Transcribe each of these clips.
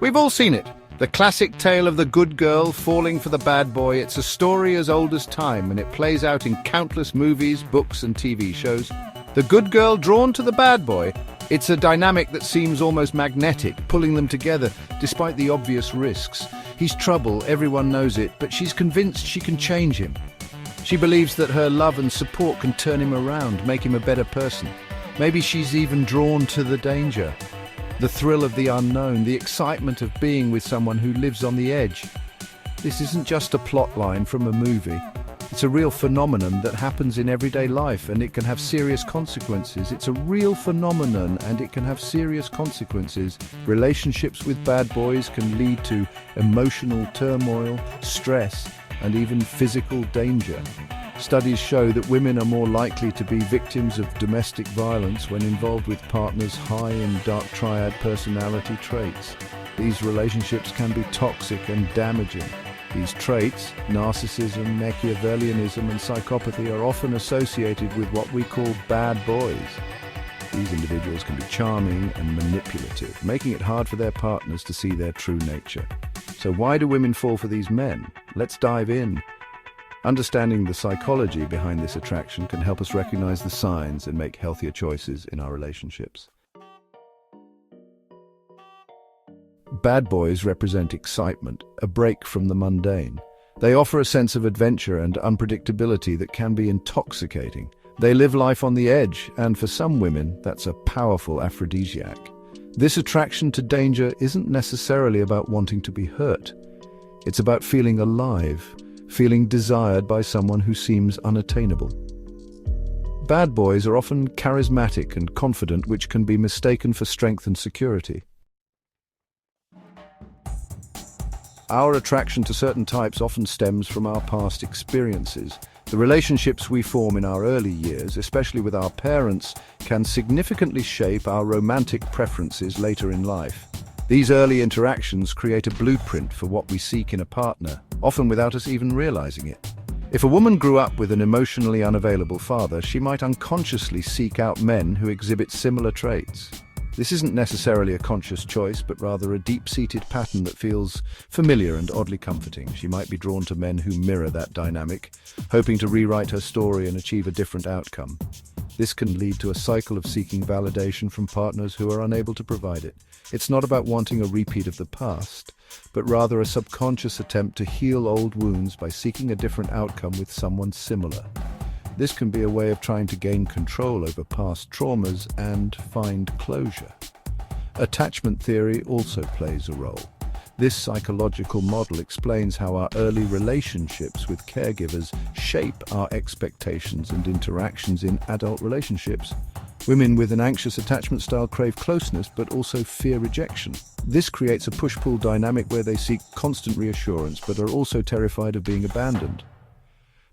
We've all seen it. The classic tale of the good girl falling for the bad boy. It's a story as old as time, and it plays out in countless movies, books, and TV shows. The good girl drawn to the bad boy. It's a dynamic that seems almost magnetic, pulling them together, despite the obvious risks. He's trouble, everyone knows it, but she's convinced she can change him. She believes that her love and support can turn him around, make him a better person. Maybe she's even drawn to the danger. The thrill of the unknown, the excitement of being with someone who lives on the edge. This isn't just a plot line from a movie. It's a real phenomenon that happens in everyday life, and it can have serious consequences. It's a real phenomenon and it can have serious consequences. Relationships with bad boys can lead to emotional turmoil, stress, and even physical danger. Studies show that women are more likely to be victims of domestic violence when involved with partners high in dark triad personality traits. These relationships can be toxic and damaging. These traits, narcissism, Machiavellianism, and psychopathy, are often associated with what we call bad boys. These individuals can be charming and manipulative, making it hard for their partners to see their true nature. So why do women fall for these men? Let's dive in. Understanding the psychology behind this attraction can help us recognize the signs and make healthier choices in our relationships. Bad boys represent excitement, a break from the mundane. They offer a sense of adventure and unpredictability that can be intoxicating. They live life on the edge, and for some women, that's a powerful aphrodisiac. This attraction to danger isn't necessarily about wanting to be hurt. It's about feeling alive, feeling desired by someone who seems unattainable. Bad boys are often charismatic and confident, which can be mistaken for strength and security. Our attraction to certain types often stems from our past experiences. The relationships we form in our early years, especially with our parents, can significantly shape our romantic preferences later in life. These early interactions create a blueprint for what we seek in a partner, often without us even realizing it. If a woman grew up with an emotionally unavailable father, she might unconsciously seek out men who exhibit similar traits. This isn't necessarily a conscious choice, but rather a deep-seated pattern that feels familiar and oddly comforting. She might be drawn to men who mirror that dynamic, hoping to rewrite her story and achieve a different outcome. This can lead to a cycle of seeking validation from partners who are unable to provide it. It's not about wanting a repeat of the past, but rather a subconscious attempt to heal old wounds by seeking a different outcome with someone similar. This can be a way of trying to gain control over past traumas and find closure. Attachment theory also plays a role. This psychological model explains how our early relationships with caregivers shape our expectations and interactions in adult relationships. Women with an anxious attachment style crave closeness but also fear rejection. This creates a push-pull dynamic where they seek constant reassurance but are also terrified of being abandoned.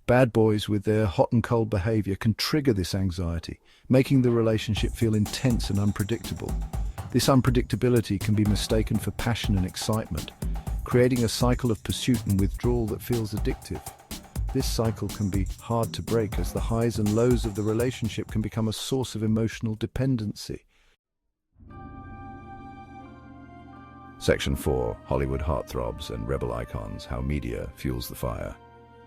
Bad boys with their hot and cold behavior can trigger this anxiety, making the relationship feel intense and unpredictable. This unpredictability can be mistaken for passion and excitement, creating a cycle of pursuit and withdrawal that feels addictive. This cycle can be hard to break as the highs and lows of the relationship can become a source of emotional dependency. Section 4. Hollywood heartthrobs and rebel icons, how media fuels the fire.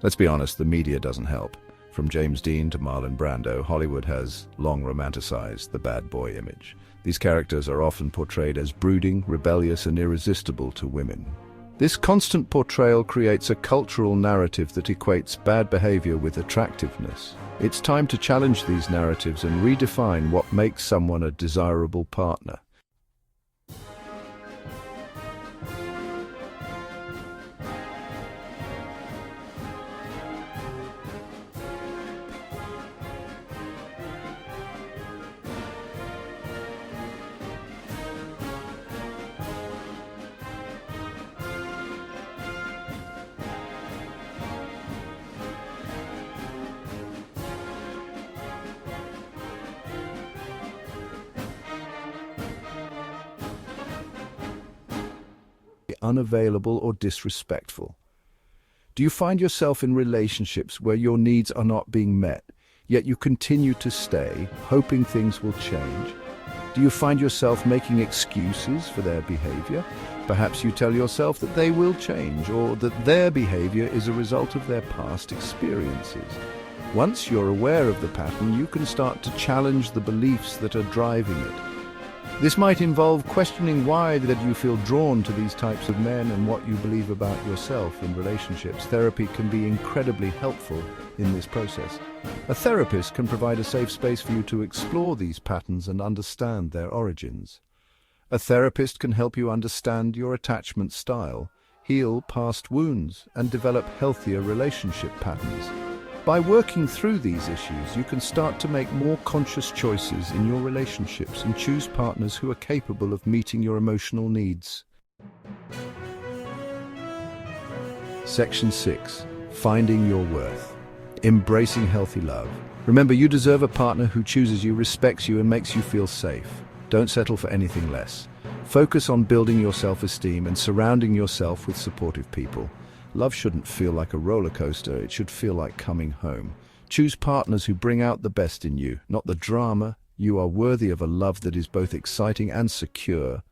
Let's be honest, the media doesn't help. From James Dean to Marlon Brando, Hollywood has long romanticized the bad boy image. These characters are often portrayed as brooding, rebellious, and irresistible to women. This constant portrayal creates a cultural narrative that equates bad behavior with attractiveness. It's time to challenge these narratives and redefine what makes someone a desirable partner. Unavailable or disrespectful. Do you find yourself in relationships where your needs are not being met, yet you continue to stay, hoping things will change? Do you find yourself making excuses for their behavior? Perhaps you tell yourself that they will change or that their behavior is a result of their past experiences. Once you're aware of the pattern, you can start to challenge the beliefs that are driving it. This might involve questioning why that you feel drawn to these types of men and what you believe about yourself in relationships. Therapy can be incredibly helpful in this process. A therapist can provide a safe space for you to explore these patterns and understand their origins. A therapist can help you understand your attachment style, heal past wounds, and develop healthier relationship patterns. By working through these issues, you can start to make more conscious choices in your relationships and choose partners who are capable of meeting your emotional needs. Section 6. Finding your worth. Embracing healthy love. Remember, you deserve a partner who chooses you, respects you, and makes you feel safe. Don't settle for anything less. Focus on building your self-esteem and surrounding yourself with supportive people. Love shouldn't feel like a roller coaster, it should feel like coming home. Choose partners who bring out the best in you, not the drama. You are worthy of a love that is both exciting and secure.